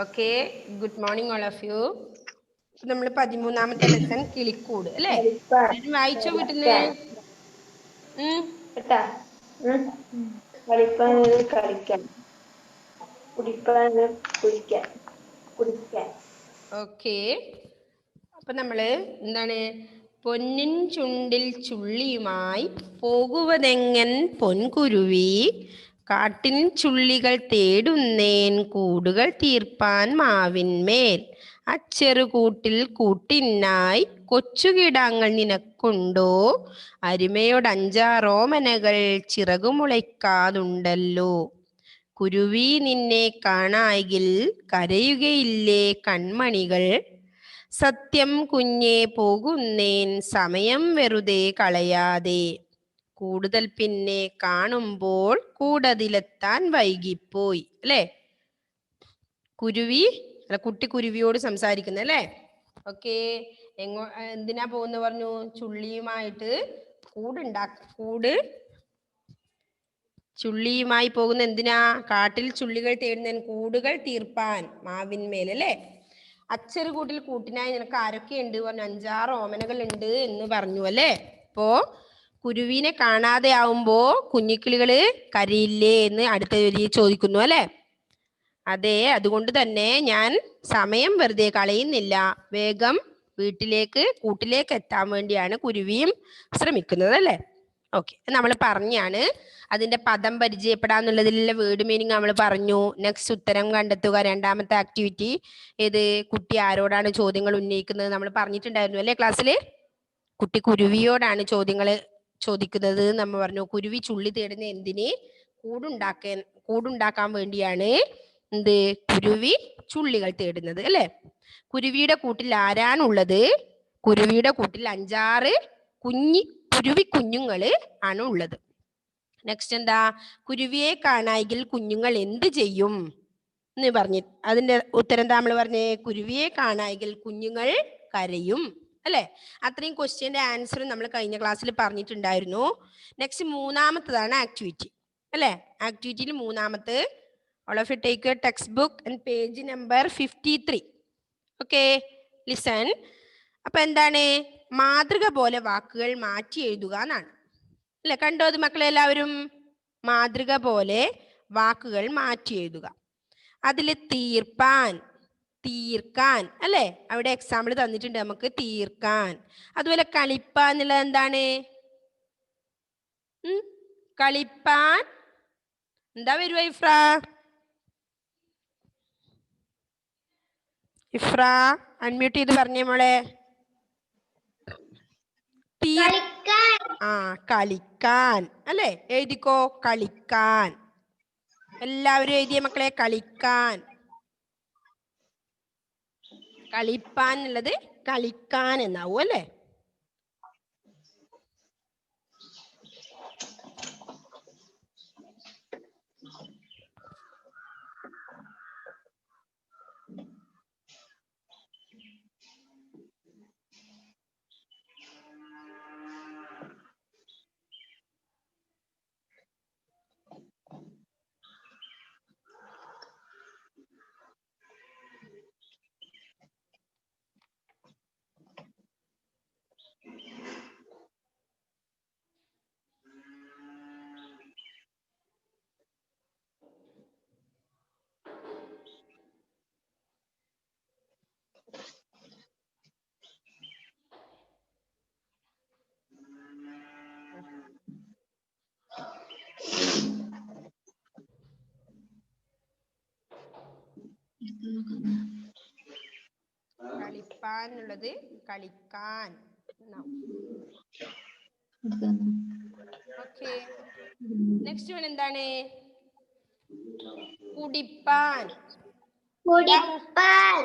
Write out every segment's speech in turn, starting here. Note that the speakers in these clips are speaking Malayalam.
Okay, good morning all of you. നമ്മൾ 13ാമത്തെ ലെസൺ കിളിക്കൂട് അല്ലേ? വായിച്ചോ വീട്ടിന്ന്. ഓക്കെ, അപ്പൊ നമ്മള് എന്താണ് പൊന്നിൻ ചുണ്ടിൽ ചുള്ളിയുമായി പോകുവതെങ്ങൻ പൊൻകുരുവി, കാട്ടിൻ ചുള്ളികൾ തേടുന്നേൻ കൂടുകൾ തീർപ്പാൻ മാവിന്മേൽ, അച്ചെറുകൂട്ടിൽ കൂട്ടിനായി കൊച്ചുകിടാങ്ങൾ നിനക്കുണ്ടോ, അരുമയോടഞ്ചാറോമനകൾ ചിറകുമുളയ്ക്കാതുണ്ടല്ലോ, കുരുവി നിന്നെ കാണായിൽ കരയുകയില്ലേ കൺമണികൾ, സത്യം കുഞ്ഞേ പോകുന്നേൻ സമയം വെറുതെ കളയാതെ, കൂടുതൽ പിന്നെ കാണുമ്പോൾ കൂടതിലെത്താൻ വൈകിപ്പോയി. അല്ലേ? കുരുവി അല്ല, കുട്ടി കുരുവിയോട് സംസാരിക്കുന്നത് അല്ലേ? ഓക്കെ, എന്തിനാ പോകുന്ന പറഞ്ഞു? ചുള്ളിയുമായിട്ട് കൂട് ചുള്ളിയുമായി പോകുന്ന എന്തിനാ? കാട്ടിൽ ചുള്ളികൾ തേടുന്നതിന്, കൂടുകൾ തീർപ്പാൻ മാവിന്മേൽ അല്ലേ? അച്ചറുകൂട്ടിൽ കൂട്ടിനായി നിനക്ക് ആരൊക്കെയുണ്ട് പറഞ്ഞു? 5-6 ഓമനകൾ ഉണ്ട് എന്ന് പറഞ്ഞു അല്ലേ? അപ്പോ കുരുവിനെ കാണാതെ ആവുമ്പോ കുഞ്ഞിക്കിളികള് കരയില്ലേ എന്ന് അടുത്ത ജോലി ചോദിക്കുന്നു അല്ലേ? അതെ, അതുകൊണ്ട് തന്നെ ഞാൻ സമയം വെറുതെ കളയുന്നില്ല, വേഗം കൂട്ടിലേക്ക് എത്താൻ വേണ്ടിയാണ് കുരുവിയും ശ്രമിക്കുന്നത് അല്ലേ? ഓക്കെ, നമ്മൾ പറഞ്ഞാണ് അതിന്റെ പദം പരിചയപ്പെടാന്നുള്ളതിലുള്ള വേർഡ് മീനിങ് നമ്മൾ പറഞ്ഞു. നെക്സ്റ്റ് ഉത്തരം കണ്ടെത്തുക, 2ാമത്തെ ആക്ടിവിറ്റി. ഏത് കുട്ടി ആരോടാണ് ചോദ്യങ്ങൾ ഉന്നയിക്കുന്നത് നമ്മൾ പറഞ്ഞിട്ടുണ്ടായിരുന്നു അല്ലേ ക്ലാസ്സിൽ? കുട്ടി കുരുവിയോടാണ് ചോദ്യങ്ങൾ ചോദിക്കുന്നത് നമ്മൾ പറഞ്ഞു. കുരുവി ചുള്ളി തേടുന്ന എന്തിന്? കൂടുണ്ടാക്കാൻ വേണ്ടിയാണ് എന്ത്? കുരുവി ചുള്ളികൾ തേടുന്നത് അല്ലേ? കുരുവിയുടെ കൂട്ടിൽ ആരാണുള്ളത്? കുരുവിയുടെ കൂട്ടിൽ 5-6 കുരുവി കുഞ്ഞുങ്ങള് ആണ് ഉള്ളത്. നെക്സ്റ്റ് എന്താ? കുരുവിയെ കാണായെങ്കിൽ കുഞ്ഞുങ്ങൾ എന്ത് ചെയ്യും എന്ന് പറഞ്ഞു. അതിന്റെ ഉത്തരം എന്താ നമ്മൾ പറഞ്ഞേ? കുരുവിയെ കാണായെങ്കിൽ കുഞ്ഞുങ്ങൾ കരയും അല്ലെ? അത്രയും ക്വസ്റ്റ്യന്റെ ആൻസർ നമ്മൾ കഴിഞ്ഞ ക്ലാസ്സിൽ പറഞ്ഞിട്ടുണ്ടായിരുന്നു. നെക്സ്റ്റ് 3ാമത്തതാണ് ആക്ടിവിറ്റി അല്ലെ? ആക്ടിവിറ്റിയിൽ 3ാമത്തെ, all of you take your textbook and page number 53. okay, listen. അപ്പൊ എന്താണ്? മാതൃക പോലെ വാക്കുകൾ മാറ്റി എഴുതുക എന്നാണ് അല്ലെ? കണ്ടോ അത് മക്കളെ എല്ലാവരും? മാതൃക പോലെ വാക്കുകൾ മാറ്റി എഴുതുക. അതിൽ തീർക്കാൻ അല്ലെ? അവിടെ എക്സാമ്പിൾ തന്നിട്ടുണ്ട് നമുക്ക്. തീർക്കാൻ. അതുപോലെ കളിപ്പാൻ എന്നുള്ളത് എന്താണ്? കളിപ്പാൻ എന്താ വരുക? ഇഫ്ര അൺമ്യൂട്ട് ചെയ്ത് പറഞ്ഞേ മോളെ. കളിക്കാൻ അല്ലെ? എഴുതിക്കോ, കളിക്കാൻ. എല്ലാവരും എഴുതിയ മക്കളെ? കളിക്കാൻ. കളിപ്പാൻ എന്നുള്ളത് കളിക്കാൻ എന്നാവും അല്ലേ? കളിപ്പാൻ എന്നുള്ളത് കളിക്കാൻ. ഓക്കെ, നെക്സ്റ്റ് വൺ എന്താണ്? കുടിപ്പാൻ. കുളിക്കാൻ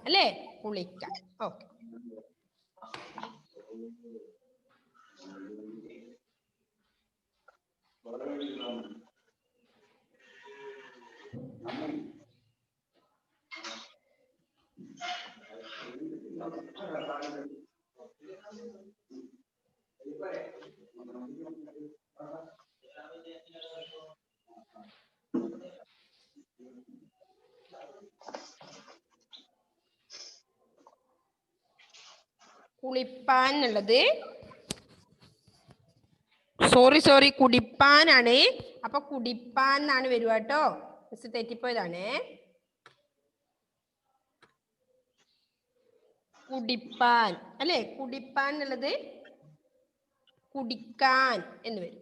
അല്ലേ? കുളിക്കാൻ. ഓക്കെ, കുളിപ്പാൻ എന്നുള്ളത് സോറി കുടിപ്പാനാണ്. അപ്പൊ കുടിപ്പാൻ എന്നാണ് വരുക കേട്ടോ. മിസ് തെറ്റിപ്പോയതാണേ. കുടിപ്പാൻ അല്ലെ? കുടിപ്പാൻ എന്നുള്ളത് കുടിക്കാൻ എന്ന് വരും.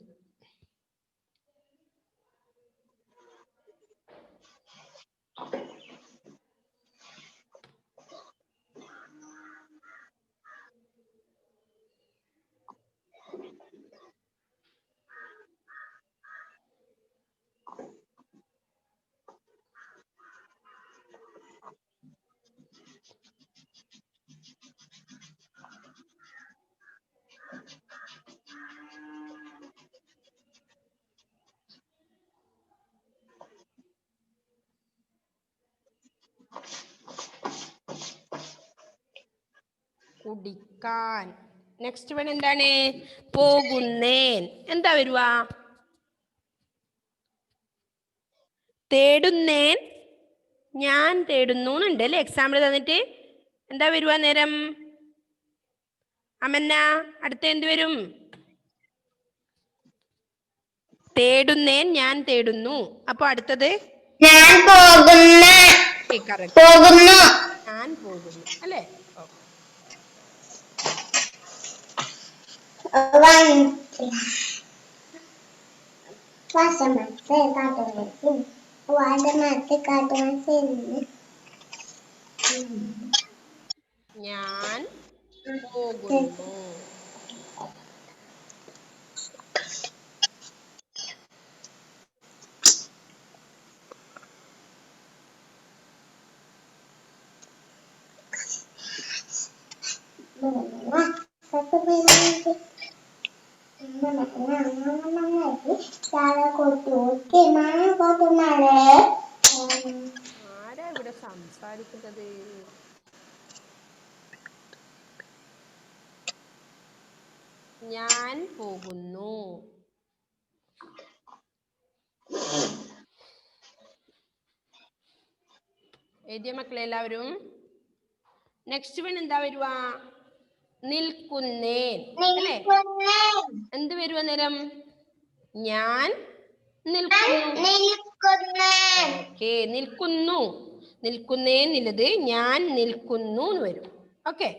കുടിക്കാൻ. നെക്സ്റ്റ് വൺ എന്താണ്? പോകുന്നേൻ. എന്താ വരുക? തേടുന്നേൻ, ഞാൻ തേടുന്നു എന്നുണ്ട് അല്ലെ? എക്സാമ്പിൾ തന്നിട്ട് എന്താ വരുക നേരം? അമന്ന, അടുത്ത എന്ത് വരും? തേടുന്നേൻ, ഞാൻ തേടുന്നു. അപ്പൊ അടുത്തത് ഞാൻ പോകുന്നു. ഞാൻ പോകുന്നു അല്ലെ? ഞാൻ പോകുന്നു. ആരാ ഇവിടെ സംസാരിക്കുന്നത്? ഞാൻ പോകുന്നു. എഴുതിയ മക്കളെ എല്ലാവരും? നെക്സ്റ്റ് വൺ എന്താ വരുക? നിൽക്കുന്നേൻ അല്ലെ? എന്ത് വരുക നേരം? ഞാൻ നിൽക്കുന്നു. ഓക്കെ, നിൽക്കുന്നു. നിൽക്കുന്നേന്നുള്ളത് ഞാൻ നിൽക്കുന്നു എന്ന് വരും. ഓക്കെ,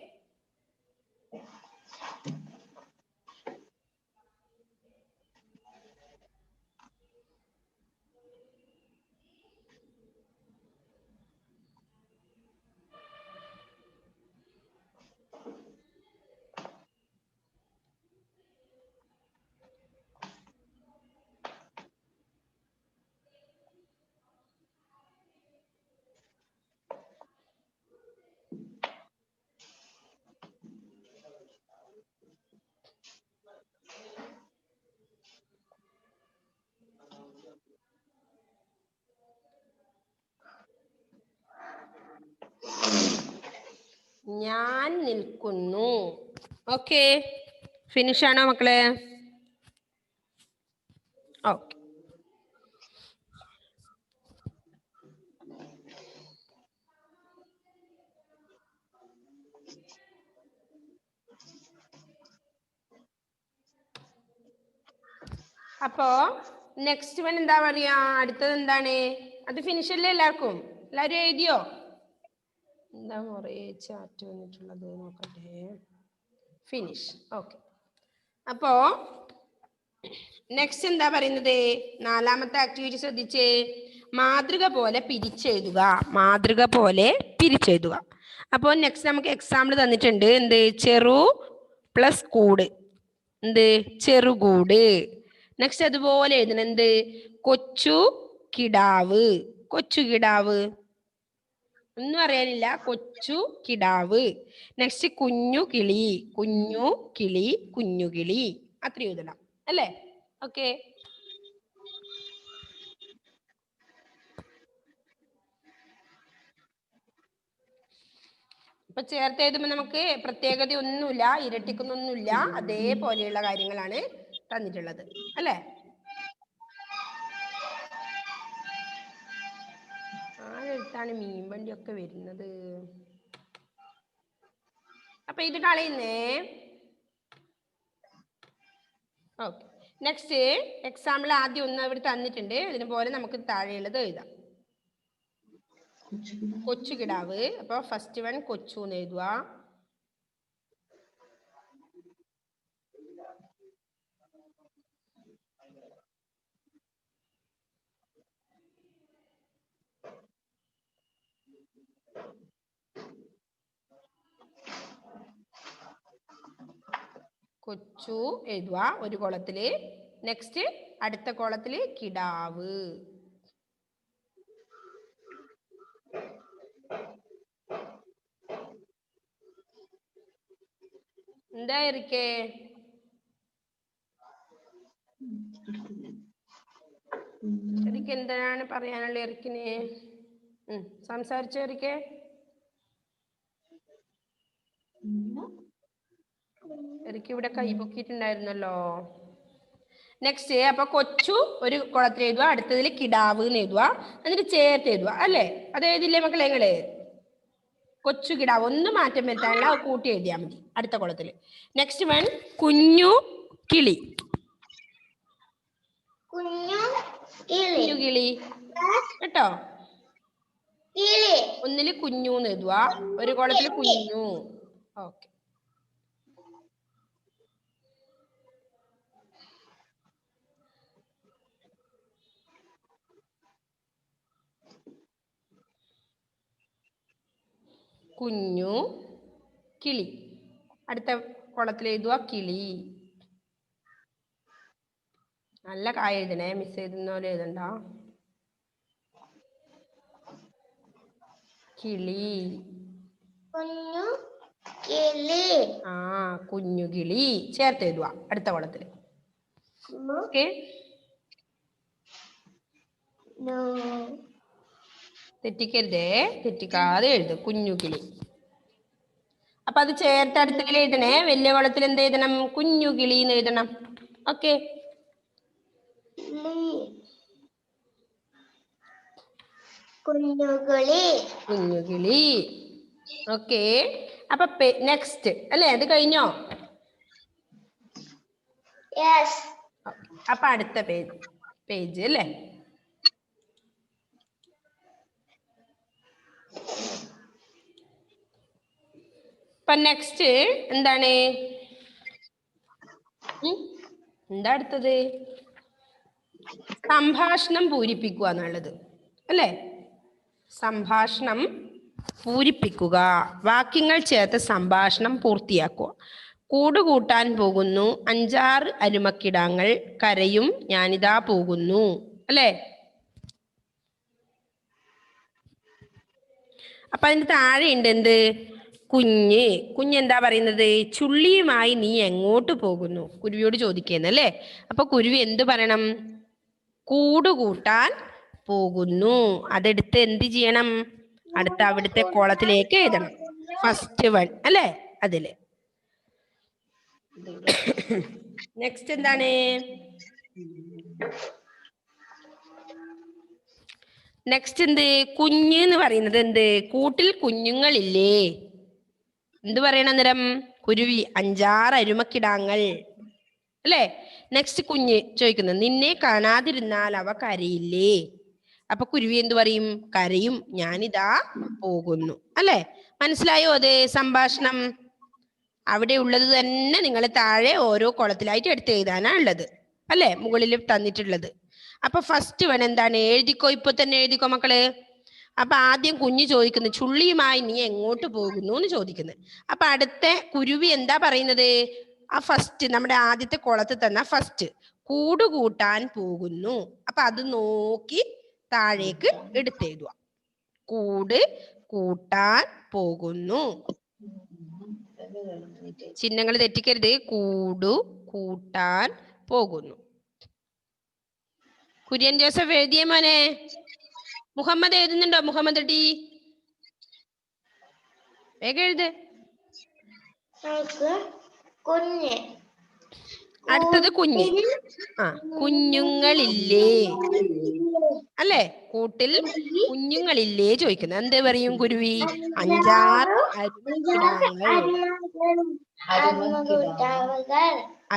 ഞാൻ നിൽക്കുന്നു. ഓക്കെ, ഫിനിഷ് ആണോ മക്കളെ? ഓക്കെ, അപ്പോ നെക്സ്റ്റ് വൺ എന്താ പറയാ? അടുത്തത് എന്താണ്? അത് ഫിനിഷ് അല്ലേ എല്ലാവർക്കും? എല്ലാവരും എഴുതിയോ? എന്താ കുറേ ചാറ്റ് വന്നിട്ടുള്ളത് നോക്കട്ടെ. ഫിനിഷ്. ഓക്കെ, അപ്പോ നെക്സ്റ്റ് എന്താ പറയുന്നത്? നാലാമത്തെ ആക്ടിവിറ്റി ശ്രദ്ധിച്ചേ. മാതൃക പോലെ പിരിച്ചെഴുതുക. മാതൃക പോലെ പിരിച്ചെഴുതുക. അപ്പോൾ നെക്സ്റ്റ് നമുക്ക് എക്സാമ്പിൾ തന്നിട്ടുണ്ട്. എന്ത്? ചെറു പ്ലസ് കൂട്. എന്ത്? ചെറുകൂട്. നെക്സ്റ്റ് അതുപോലെ എഴുതണം. എന്ത്? കൊച്ചു കിടാവ്. കൊച്ചു കിടാവ് ഒന്നും അറിയാനില്ല. കൊച്ചു കിടാവ്. നെക്സ്റ്റ് കുഞ്ഞു കിളി. കുഞ്ഞു കിളി, കുഞ്ഞു കിളി. അത്ര എഴുതണം അല്ലേ? ഓക്കെ, ഇപ്പൊ ചേർത്ത് എഴുതുമ്പോൾ നമുക്ക് പ്രത്യേകത ഒന്നുമില്ല, ഇരട്ടിക്കുന്നൊന്നുമില്ല. അതേപോലെയുള്ള കാര്യങ്ങളാണ് തന്നിട്ടുള്ളത് അല്ലേ? ആരെടുത്താണ് മീൻ വണ്ടിയൊക്കെ വരുന്നത്? അപ്പൊ ഇത് കളയുന്നേ. ഓക്കെ, നെക്സ്റ്റ് എക്സാമ്പിൾ ആദ്യം ഒന്ന് ഇവിടെ തന്നിട്ടുണ്ട്. ഇതിന് പോലെ നമുക്ക് താഴെയുള്ളത് എഴുതാം. കൊച്ചു കിടാവ്. അപ്പൊ ഫസ്റ്റ് വൺ കൊച്ചു എന്ന് എഴുതുക. കൊച്ചു എഴുതുക ഒരു കോളത്തില്. നെക്സ്റ്റ് അടുത്ത കോളത്തില് കിടാവ്. എന്താ എറിക്കേ? എറിക്ക് എന്താണ് പറയാനുള്ള എറിക്കിന്? സംസാരിച്ചോ എറിക്കേ? എറിക്ക് ഇവിടെ കൈ പൊക്കിയിട്ടുണ്ടായിരുന്നല്ലോ. നെക്സ്റ്റ് അപ്പൊ കൊച്ചു ഒരു കുളത്തിൽ എഴുതുക, അടുത്തതിൽ കിടാവ് എന്ന് എഴുതുക, എന്നിട്ട് ചേർത്ത് എഴുതുക അല്ലേ? അത് എഴുതില്ലേ മക്കളെ നിങ്ങള്? കൊച്ചു കിടാവ് ഒന്നും മാറ്റം വരുത്താനുള്ള കൂട്ടി എഴുതിയാൽ മതി അടുത്ത കുളത്തിൽ. നെക്സ്റ്റ് വൺ കുഞ്ഞു കിളി. കുഞ്ഞു കിളി കേട്ടോ. ഒന്നില് കുഞ്ഞു എന്ന് എഴുതുക, ഒരു കുളത്തിൽ കുഞ്ഞു. ഓക്കെ, കുഞ്ഞു കിളി. അടുത്ത കുളത്തിൽ എഴുതുക കിളി. നല്ല കായ എഴുതണേ, മിസ് എഴുതുന്ന പോലെ എഴുതണ്ട. കിളി. ആ കുഞ്ഞു കിളി ചേർത്ത് എഴുതുക അടുത്ത കുളത്തിൽ. ഓക്കെ, തെറ്റിക്കരുതേ, തെറ്റിക്കാതെ എഴുതും കുഞ്ഞു കിളി. അപ്പൊ അത് ചേർത്ത് അടുത്തതിൽ എഴുതണേ. വലിയ കുളത്തിൽ എന്ത് എഴുതണം? കുഞ്ഞു കിളി എന്ന് എഴുതണം. ഓക്കെ, കുഞ്ഞുകിളി. ഓക്കെ, അപ്പൊ നെക്സ്റ്റ് അല്ലേ? അത് കഴിഞ്ഞോ? അപ്പൊ അടുത്ത പേജ് അല്ലേ? അപ്പൊ നെക്സ്റ്റ് എന്താണ്? എന്താ അടുത്തത്? സംഭാഷണം പൂരിപ്പിക്കുക എന്നുള്ളത് അല്ലേ? സംഭാഷണം പൂരിപ്പിക്കുക, വാക്യങ്ങൾ ചേർത്ത് സംഭാഷണം പൂർത്തിയാക്കുക. കൂടുകൂട്ടാൻ പോകുന്നു 5-6 അരുമക്കിടാങ്ങൾ, കരയും ഞാനിതാ പോകുന്നു അല്ലേ? അപ്പൊ അതിന്റെ താഴെ ഉണ്ട് എന്ത്? കുഞ്ഞ്. കുഞ്ഞെന്താ പറയുന്നത്? ചുള്ളിയുമായി നീ എങ്ങോട്ട് പോകുന്നു? കുരുവിയോട് ചോദിക്കുന്നല്ലേ? അപ്പൊ കുരുവി എന്ത് പറയണം? കൂടുകൂട്ടാൻ പോകുന്നു. അതെടുത്ത് എന്ത് ചെയ്യണം? അടുത്ത അവിടുത്തെ കോളത്തിലേക്ക് എഴുതണം. ഫസ്റ്റ് വൺ അല്ലേ? അതില് നെക്സ്റ്റ് എന്താണ്? നെക്സ്റ്റ് എന്ത്? കുഞ്ഞ് എന്ന് പറയുന്നത് എന്ത്? കൂട്ടിൽ കുഞ്ഞുങ്ങളില്ലേ? എന്ത് പറയണം അന്നേരം? കുരുവി 5-6 അരുമക്കിടാങ്ങൾ അല്ലേ? നെക്സ്റ്റ് കുഞ്ഞ് ചോദിക്കുന്നത് നിന്നെ കാണാതിരുന്നാൽ അവ കരയില്ലേ? അപ്പൊ കുരുവി എന്ത് പറയും? കരയും ഞാനിതാ പോകുന്നു അല്ലേ? മനസ്സിലായോ? അത് സംഭാഷണം അവിടെ ഉള്ളത് തന്നെ നിങ്ങൾ താഴെ ഓരോ കുളത്തിലായിട്ട് എടുത്ത് എഴുതാനാ ഉള്ളത് അല്ലേ? മുകളിൽ തന്നിട്ടുള്ളത്. അപ്പൊ ഫസ്റ്റ് വൺ എന്താണ്? എഴുതിക്കോ, ഇപ്പൊ തന്നെ എഴുതിക്കോ മക്കള്. അപ്പൊ ആദ്യം കുഞ്ഞ് ചോദിക്കുന്നത് ചുള്ളിയുമായി നീ എങ്ങോട്ട് പോകുന്നു എന്ന് ചോദിക്കുന്നത്. അപ്പൊ അടുത്ത കുരുവി എന്താ പറയുന്നത്? ആ ഫസ്റ്റ് നമ്മുടെ ആദ്യത്തെ കുളത്തിൽ തന്ന ഫസ്റ്റ് കൂടുകൂട്ടാൻ പോകുന്നു. അപ്പൊ അത് നോക്കി താഴേക്ക് എടുത്തെഴുതുക. കൂട് കൂട്ടാൻ പോകുന്നു. ചിഹ്നങ്ങൾ തെറ്റിക്കരുത്. കൂടു കൂട്ടാൻ പോകുന്നു. കുര്യൻ ജോസഫ് എഴുതിയ മോനെ? മുഹമ്മദ് എഴുതുന്നുണ്ടോ? മുഹമ്മദ് ടി വേഗം എഴുത്. അടുത്തത് കുഞ്ഞ്. കുഞ്ഞുങ്ങളില്ലേ അല്ലേ? കൂട്ടിൽ കുഞ്ഞുങ്ങളില്ലേ ചോദിക്കുന്നത്. എന്ത് പറയും കുരുവി? 5-6 അരുമക്കിടാങ്ങൾ.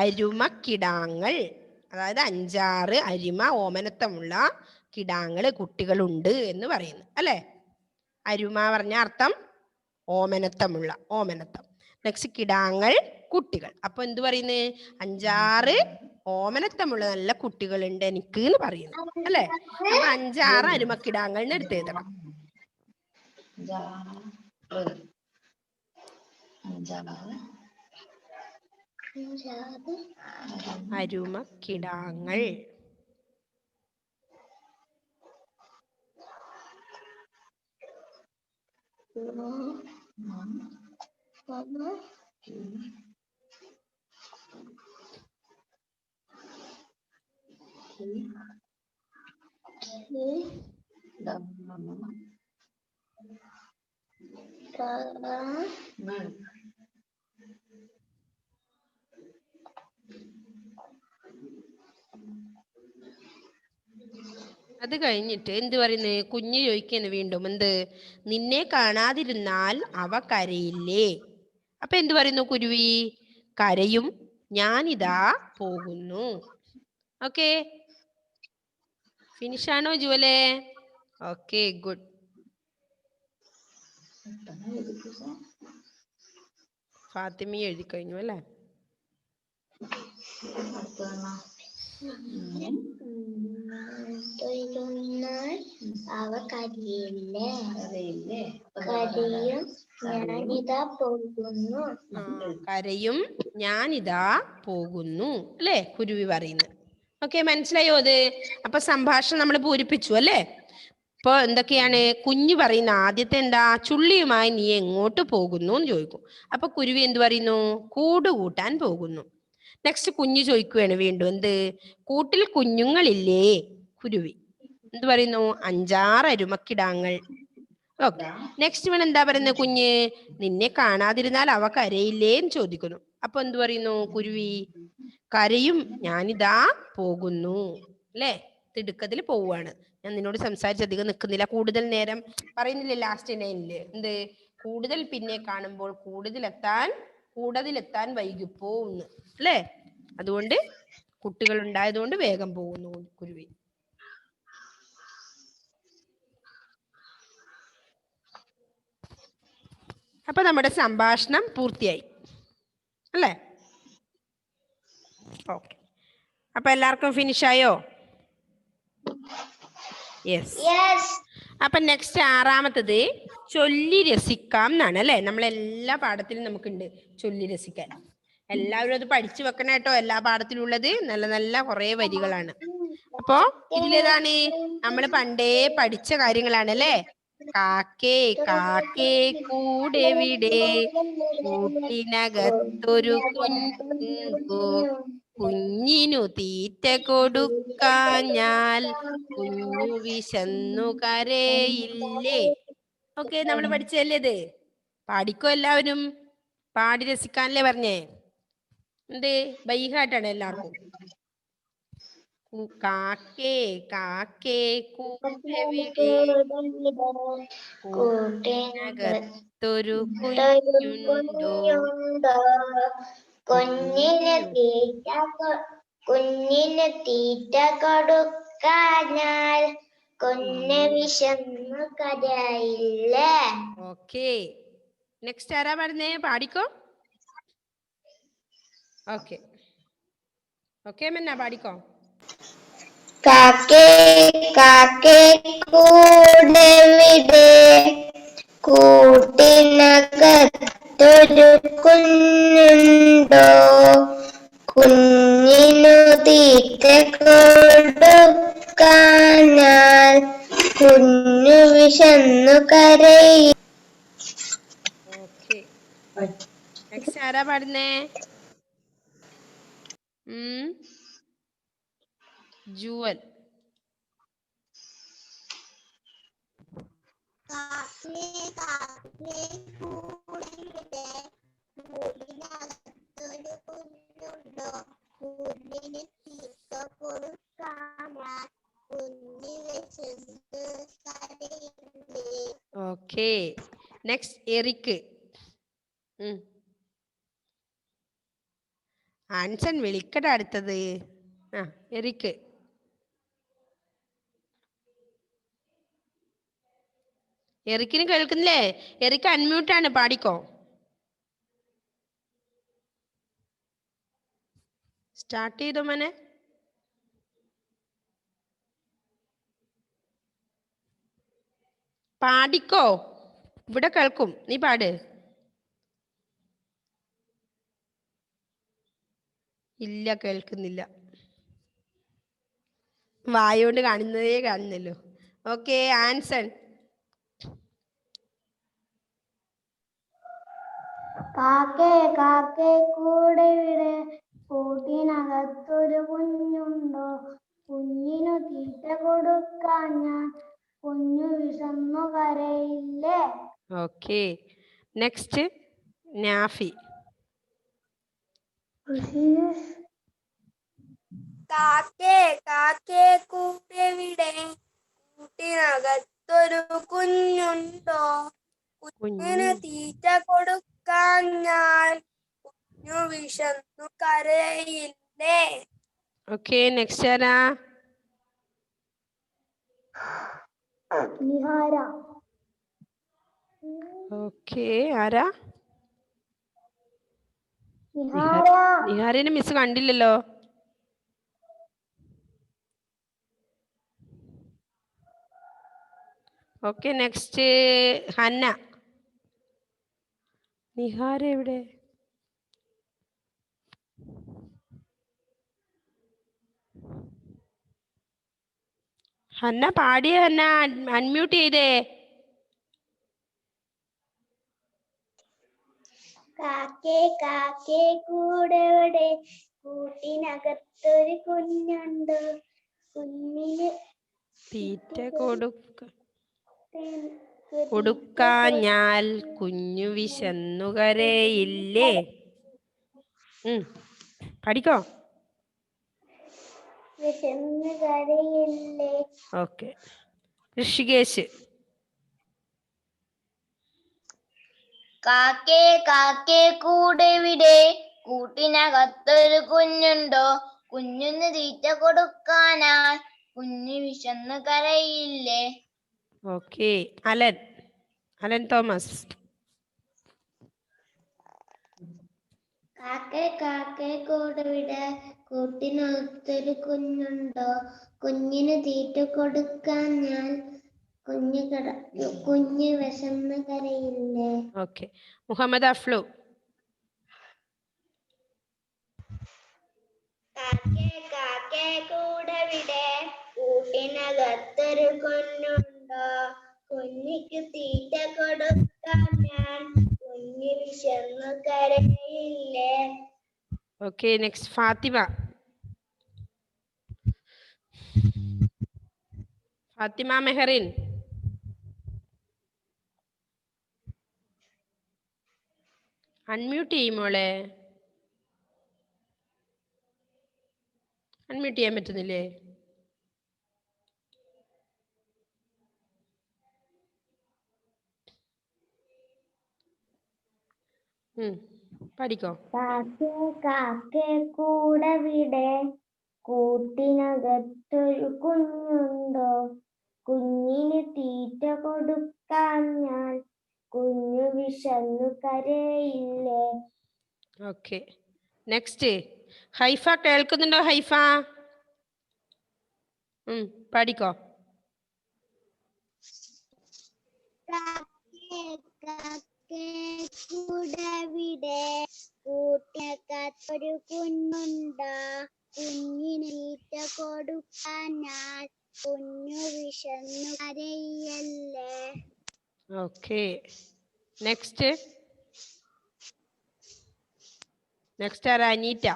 അരുമക്കിടാങ്ങൾ, അതായത് 5-6 അരിമ ഓമനത്തമുള്ള കിടാങ്ങള് കുട്ടികളുണ്ട് എന്ന് പറയുന്നു അല്ലെ. അരുമ പറഞ്ഞ അർത്ഥം ഓമനത്തമുള്ള, ഓമനത്തം. നെക്സ്റ്റ് കിടാങ്ങൾ കുട്ടികൾ. അപ്പൊ എന്ത് പറയുന്നത്? 5-6 ഓമനത്തമുള്ള നല്ല കുട്ടികളുണ്ട് എനിക്ക് എന്ന് പറയുന്നു അല്ലെ. അപ്പൊ 5-6 അരുമക്കിടാങ്ങൾ എടുത്ത് എഴുതണം. അരുമക്കിടാങ്ങൾ. അത് കഴിഞ്ഞിട്ട് എന്ത് പറയുന്നത്? കുഞ്ഞ് ചോദിക്കുന്നു വീണ്ടും, എന്ത്? നിന്നെ കാണാതിരുന്നാൽ അവ കരയില്ലേ? അപ്പൊ എന്ത് പറയുന്നു കുരുവി? കരയും, ഞാനിതാ പോകുന്നു. ഓക്കെ, ഫിനിഷ് ആണോ ജുവലെ? Okay, good. ഫാത്തിമി എഴുതി കഴിഞ്ഞു അല്ലേ? അവ കരിയില്ലേ? കരയും, ഞാനിതാ പോകുന്നു. കരയും, ഞാനിതാ പോകുന്നു അല്ലേ കുരുവി പറയുന്നു. ഓക്കെ, മനസ്സിലായോ അത്? അപ്പൊ സംഭാഷണം നമ്മൾ പൂരിപ്പിച്ചു അല്ലേ. ഇപ്പൊ എന്തൊക്കെയാണ് കുഞ്ഞു പറയുന്ന? ആദ്യത്തെ എന്താ? ചുള്ളിയുമായി നീ എങ്ങോട്ട് പോകുന്നു എന്ന് ചോദിക്കും. അപ്പൊ കുരുവി എന്ത് പറയുന്നു? കൂട് കൂട്ടാൻ പോകുന്നു. നെക്സ്റ്റ് കുഞ്ഞു ചോദിക്കുകയാണ് വീണ്ടും, എന്ത്? കൂട്ടിൽ കുഞ്ഞുങ്ങളില്ലേ? കുരുവി എന്ത് പറയുന്നു? 5-6 അരുമക്കിടാങ്ങൾ. ഓക്കെ, നെക്സ്റ്റ് വൺ എന്താ പറയുന്നത് കുഞ്ഞ്? നിന്നെ കാണാതിരുന്നാൽ അവ കരയില്ലേ എന്ന് ചോദിക്കുന്നു. അപ്പൊ എന്ത് പറയുന്നു കുരുവി? കരയും, ഞാനിതാ പോകുന്നു അല്ലേ. തിടുക്കത്തിൽ പോവാണ്. ഞാൻ നിന്നോട് സംസാരിച്ചധികം നിൽക്കുന്നില്ല, കൂടുതൽ നേരം പറയുന്നില്ലേ ലാസ്റ്റ് ലൈനില്, എന്ത്? കൂടുതൽ പിന്നെ കാണുമ്പോൾ കൂടുതലെത്താൻ വൈകിപ്പോന്ന് അല്ലേ. അതുകൊണ്ട് കുട്ടികൾ ഉണ്ടായതുകൊണ്ട് വേഗം പോകുന്നു കുരുവി. അപ്പൊ നമ്മുടെ സംഭാഷണം പൂർത്തിയായി അല്ലേ. ഓക്കെ, അപ്പൊ എല്ലാവർക്കും ഫിനിഷായോ? യെസ്. അപ്പൊ നെക്സ്റ്റ് 6-മത്തത് ചൊല്ലി രസിക്കാം എന്നാണ് അല്ലെ. നമ്മളെല്ലാ പാഠത്തിലും നമുക്കുണ്ട് ചൊല്ലി രസിക്കാൻ. എല്ലാവരും അത് പഠിച്ചു വെക്കണം കേട്ടോ. എല്ലാ പാഠത്തിലുള്ളത് നല്ല നല്ല കുറെ വരികളാണ്. അപ്പോ ഇതിലേതാണ്? നമ്മൾ പണ്ടേ പഠിച്ച കാര്യങ്ങളാണ് അല്ലേ. കാക്കേ കാക്കേ കൂടെവിടെ, കൂട്ടിനകത്തൊരു കുഞ്ഞുണ്ടോ, കുഞ്ഞിനു തീറ്റ കൊടുക്കാഞ്ഞാൽ കുഞ്ഞു വിശന്നു കരയില്ലേ. ഓക്കെ, നമ്മൾ പഠിച്ചല്ലേ ഇത്. പാടിക്കോ എല്ലാവരും. പാടി രസിക്കാനല്ലേ പറഞ്ഞേ. എന്ത് ബൈഹാട്ടാണ് എല്ലാവർക്കും. കാക്കേ കാക്കേ കൂടെവിടെ, കൂട്ടിനകത്തൊരു കുഞ്ഞുണ്ടോ, കുഞ്ഞിന് തീറ്റ കൊടുക്കാഞ്ഞാൽ കുഞ്ഞ് വിശന്നു കരയില്ലേ. ഓക്കെ, നെക്സ്റ്റ് ആരാ പറഞ്ഞേ? പാടിക്കോ. ഓക്കെ ഓക്കെ മെന്നാ പാടിക്കോ. കാക്കേ കാക്കേ കൂടെവിടെ, കൂട്ടിനകത്തൊരു കുഞ്ഞുണ്ടോ, കുഞ്ഞിനു തീറ്റ കൊടുക്കാഞ്ഞാൽ കുഞ്ഞു വിശന്നു കരയില്ലേ. ഓക്കെ, നെക്സ്റ്റ് ആരാ പാടുന്നേ? Jewel. Okay, next Eric. Anson വിളിക്കട അടുത്തത്. ആ എറിക്ക്. എറിക്കിന് കേൾക്കുന്നില്ലേ? എറിക്ക് അൺമ്യൂട്ടാണ്, പാടിക്കോ. സ്റ്റാർട്ട് ചെയ്തോ മോനെ. പാടിക്കോ, ഇവിടെ കേൾക്കും, നീ പാട്. ഇല്ല, കേൾക്കുന്നില്ല. വായോണ്ട് കാണുന്നതേ കാണുന്നല്ലോ. ഓക്കെ, ആൻസൺ. കാക്കേ കാക്കേ കൂടെ വിടെ, കൂട്ടിനകത്തൊരു കുഞ്ഞുണ്ടോ, കുഞ്ഞിനു തീറ്റ കൊടുക്കാൻ ഞാൻ, കുഞ്ഞു വിശന്നു കരയില്ലേ. Okay, next Nafi. കാക്കേ കാക്കേ കൂടെവിടെ, കൂട്ടിനകത്തൊരു കുഞ്ഞുണ്ടോ, കുഞ്ഞിന് തീറ്റ കൊടുക്കാൻ ഞാൻ, കുഞ്ഞു വിശന്നു കരയില്ലേ. ഓക്കെ, നെക്സ്റ്റ് ആരാ? നിഹാര. ഓക്കെ, ആരാ? നിഹാരിനെ മിസ് കണ്ടില്ലല്ലോ. Okay, next Hannah. നിഹാര എവിടെ? ഹന്ന പാടിയ, ഹന്ന അൺമ്യൂട്ട് ചെയ്തേ. കാക്കേ കാക്കേ കൂടെവിടെ, കൂട്ടിനകത്തൊരു കുഞ്ഞുണ്ട്, കുഞ്ഞിന് തീറ്റ കൊടുക്കാഞ്ഞാൽ കുഞ്ഞു വിശന്നു കരയില്ലേ. പഠിക്കോ. വിശന്നു കരയില്ലേ. ഓക്കെ, ഋഷികേശ്. കാക്കേ കാക്കേ കൂടെവിടെ, കൂട്ടിനകത്തൊരു കുഞ്ഞുണ്ടോ, കുഞ്ഞിന് തീറ്റ കൊടുക്കാനാൽ കുഞ്ഞു വിശന്നു കരയില്ലേ. Okay, Allen Thomas. കാക്കേ കാക്കേ കൂടെവിടെ, കൂട്ടിനകത്തൊരു കുഞ്ഞുണ്ടോ, കുഞ്ഞിന് തീറ്റ കൊടുക്കാൻ ഞാൻ, കുഞ്ഞ് വിശന്ന് കരയില്ലേ. ഓക്കെ, മുഹമ്മദ് അഫ്ലു. കാക്കേ കാക്കേ കൂടെവിടെ, കൂട്ടിനകത്തൊരു കുഞ്ഞുണ്ടോ, കുഞ്ഞിക്ക് തീറ്റ കൊടുക്കാൻ ഞാൻ, കുഞ്ഞ് വിശന്നു കരയില്ലേ. Okay, next Fathima. Fathima Mehrin. Unmute ചെയ്യുമോളെ. അൺമ്യൂട്ട് ചെയ്യാൻ പറ്റുന്നില്ലേ? പഠിക്കോ. കാക്കേ കാക്കേ കൂടെവിടെ, കൂട്ടിനകത്തൊരു കുഞ്ഞുണ്ടോ, കുഞ്ഞിന് തീറ്റ കൊടുക്കാൻ ഞാൻ, കുഞ്ഞു വിശന്നു കരയില്ലേ. Okay, next Haifa. കേൾക്കുന്നുണ്ടോ ഹൈഫ? പഠിക്കോ. കാക്കേ കാക്കേ കൂടെവിടെ, കൂട്ടിനകത്തൊരു കുഞ്ഞുണ്ടോ, കുഞ്ഞിന് തീറ്റ കൊടുക്കാൻ ഞാൻ, കുഞ്ഞു വിശന്നു കരയല്ലേ. ഓക്കെ, നെക്സ്റ്റ് ആരാ? അനീറ്റ.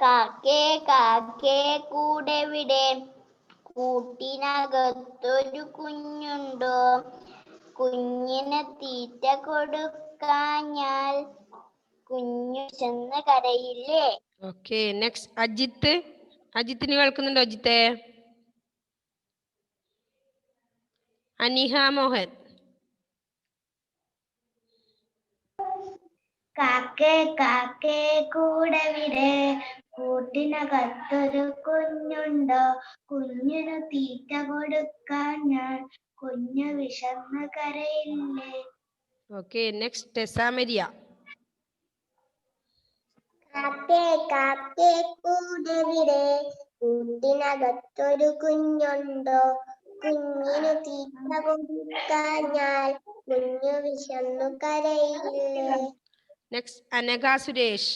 കാക്കേ കാക്കേ കൂടെവിടെ, കൂട്ടിനകത്തൊരു കുഞ്ഞുണ്ടോ, കുഞ്ഞിന് തീറ്റ കൊടുക്കാഞ്ഞാൽ കുഞ്ഞു ചെന്ന് കരയില്ലേ. Okay, next Ajith. അജിത്തിന് കേൾക്കുന്നുണ്ടോ അജിത്തെ? അനിഹ മോഹൻ. കാക്കേ കാക്കേ കൂടെവിടെ കൂട്ടിനകത്തൊരു കുഞ്ഞുണ്ടോ കുഞ്ഞിനു തീറ്റ കൊടുക്കാൻ ഞാൻ കുഞ്ഞു വിശന്ന് കരയില്ലേ. Okay, next ടെസാമരിയ. കാക്കേ കാക്കേ കൂടെവിടെ കൂട്ടിനകത്തൊരു കുഞ്ഞുണ്ടോ കുഞ്ഞിനു തീറ്റ കൊടുക്കാൻ ഞാൻ കുഞ്ഞു വിശന്നു കരയില്ലേ. നെക്സ്റ്റ് അനഘ സുരേഷ്.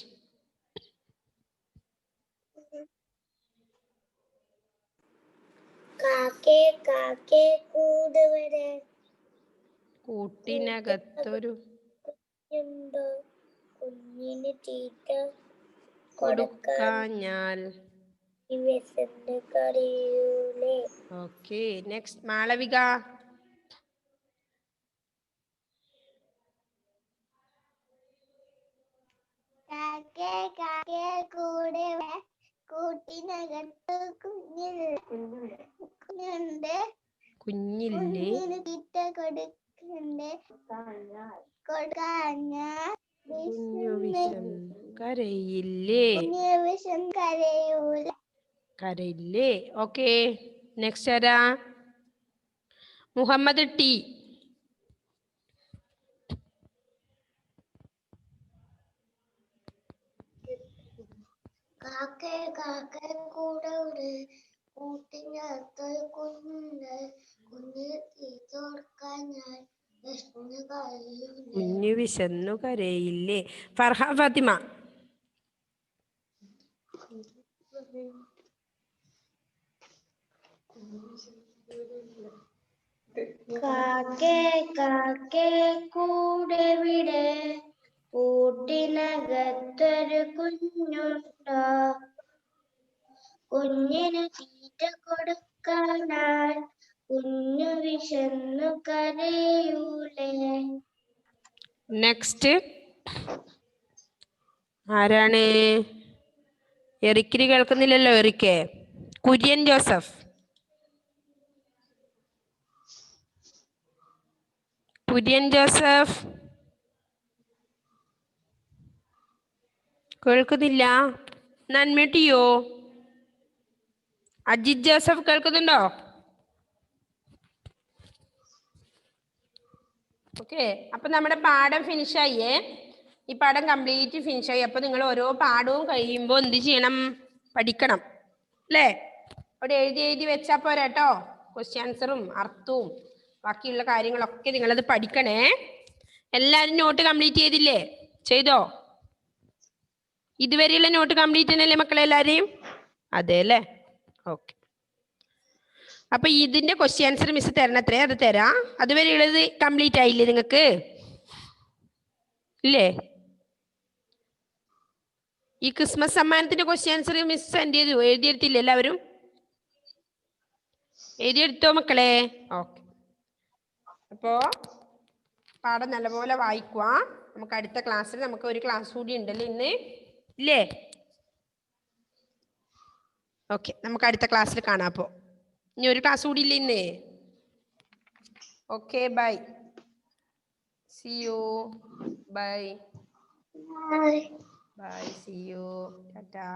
കാക്കേ കാക്കേ കൂടെവിടെ കൂട്ടിനകത്തൊരു കുഞ്ഞുണ്ടോ കുഞ്ഞിന് തീറ്റ കൊടുക്കാഞ്ഞാൽ. വിശന്ന് കരയൂലേ. Okay, next Malavika. കാക്കേ കാക്കേ കൂടെ കൂട്ടിനകത്ത് കുഞ്ഞുണ്ട് കുഞ്ഞില്ലേ കുഞ്ഞിന് തീറ്റ കൊടുക്കാഞ്ഞാൽ കുഞ്ഞു വിശന്ന് കരയില്ലേ. വിഷം കരയൂല. കരയില്ലേ. ഓക്കെ, നെക്സ്റ്റ് ആരാ? മുഹമ്മദ് ടി. കാക്കേ കാക്കേ കൂടെ കൂട്ടിനകത്തൊരു കുഞ്ഞുണ്ട് കുഞ്ഞിന് തീറ്റ കൊടുക്കാഞ്ഞാൽ വിശന്ന് കരയൂല. കുഞ്ഞു വിശന്നു കരയില്ലേ. ഫർഹ ഫാത്തിമ. കാക്കേ കാക്കേ കൂടെവിടെ കൂട്ടിനകത്തൊരു കുഞ്ഞുണ്ടോ കുഞ്ഞിന് തീറ്റ കൊടുക്കാനായി കുഞ്ഞു വിശന്നു കരയൂലേ. നെക്സ്റ്റ് ആരാണ്? എറിക്കിന് കേൾക്കുന്നില്ലല്ലോ. എറിക്കേ. കുര്യൻ ജോസഫ്. കുര്യൻ ജോസഫ് കേൾക്കുന്നില്ല. അൺമ്യൂട്ട് ചെയ്യോ? അജിത് ജോസഫ് കേൾക്കുന്നുണ്ടോ? ഓക്കെ, അപ്പൊ നമ്മുടെ പാഠം ഫിനിഷായേ. ഈ പാഠം കംപ്ലീറ്റ് ഫിനിഷായി. അപ്പൊ നിങ്ങൾ ഓരോ പാഠവും കഴിയുമ്പോൾ എന്ത് ചെയ്യണം? പഠിക്കണം അല്ലേ? അവിടെ എഴുതി വെച്ചാൽ പോരാട്ടോ. ക്വസ്റ്റ്യൻ ആൻസറും അർത്ഥവും ബാക്കിയുള്ള കാര്യങ്ങളൊക്കെ നിങ്ങളത് പഠിക്കണേ. എല്ലാവരും നോട്ട് കംപ്ലീറ്റ് ചെയ്തില്ലേ? ചെയ്തോ? ഇതുവരെയുള്ള നോട്ട് കംപ്ലീറ്റ് തന്നെയല്ലേ മക്കളെ എല്ലാവരെയും? അതെ അല്ലേ? ഓക്കെ. അപ്പൊ ഇതിന്റെ ക്വസ്റ്റ്യൻ ആൻസർ മിസ് തരണത്രേ, അത് തരാം. അതുവരെയുള്ളത് കംപ്ലീറ്റ് ആയില്ലേ നിങ്ങൾക്ക്? ഇല്ലേ? ഈ ക്രിസ്മസ് സമ്മാനത്തിന്റെ ക്വസ്റ്റ്യൻ ആൻസർ മിസ് സെൻഡ് ചെയ്തു. എഴുതിയെടുത്തില്ലേ എല്ലാവരും? എഴുതിയെടുത്തോ മക്കളെ? ഓക്കെ. അപ്പോ പാഠം നല്ലപോലെ വായിക്കുക. നമുക്ക് അടുത്ത ക്ലാസ്സിൽ നമുക്ക് ഒരു ക്ലാസ് കൂടി ഉണ്ടല്ലോ ഇന്ന്, ഇല്ലേ? ഓക്കെ, നമുക്ക് അടുത്ത ക്ലാസ്സിൽ കാണാം. അപ്പോൾ ഇനി ഒരു ക്ലാസ് കൂടി ഇല്ലേ ഇന്ന്? Okay, bye. See you. Bye. Bye. Bye, see you. Tata.